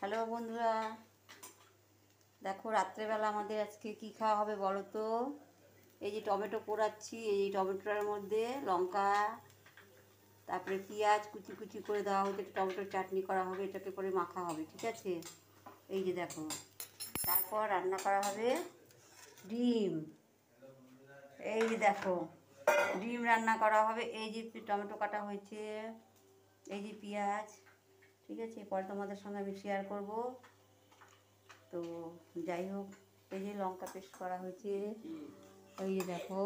Hello বন্ধুরা, দেখো রাত্রেবেলা আমাদের আজকে কি খাওয়া হবে বলো তো। এই যে টমেটো পোড়াচ্ছি, এই টমেটোটার মধ্যে লঙ্কা, তারপরে পেঁয়াজ কুচি কুচি করে দেওয়া হচ্ছে, টমেটোর চাটনি করা হবে, এটাকে করে মাখা হবে, ঠিক আছে। এই যে দেখো, তারপর রান্না করা হবে ডিম। এই যে দেখো, ডিম রান্না করা হবে। এই যে টমেটো কাটা হয়েছে, এই যে পেঁয়াজ, ঠিক আছে। পরে তোমাদের সঙ্গে আমি শেয়ার করব। তো যাই হোক, এই যে লঙ্কা পেস্ট করা হয়েছে, এই যে দেখো,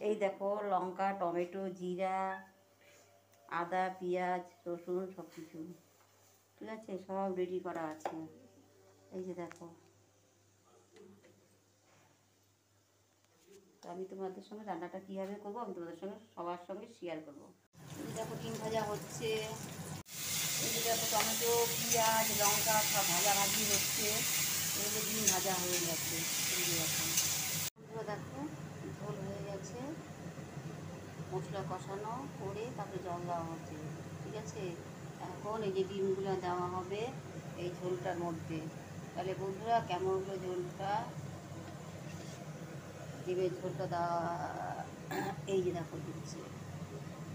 এই দেখো লঙ্কা, টমেটো, জিরা, আদা, পেঁয়াজ, রসুন সব কিছু, ঠিক আছে, সব রেডি করা আছে। এই যে দেখো, তো আমি তোমাদের সঙ্গে রান্নাটা কীভাবে করবো আমি তোমাদের সঙ্গে সবার সঙ্গে শেয়ার করবো। এই যে দেখো ডিম ভাজা হচ্ছে, এই যে দেখো টমেটো, পেঁয়াজ, লঙ্কা সব ভাজাভাজি হচ্ছে, এই যে ডিম ভাজা হয়ে গেছে। এই যে দেখো বন্ধুরা, দেখো ঝোল হয়ে গেছে, মশলা কষানো করে তারপরে জল দেওয়া হচ্ছে, ঠিক আছে। এখন এই যে ডিমগুলো দেওয়া হবে এই ঝোলটার মধ্যে। তাহলে বন্ধুরা কেমন হলো ঝোলটা, ডিমের ঝোলটা দেওয়া, এই যে দেখো দিচ্ছে।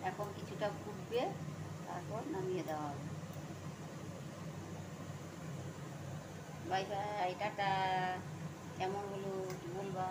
এখন কিছুটা ফুটবে, তারপর নামিয়ে দেওয়া হবে। Bye bye, tata. কেমন হলো বলবা।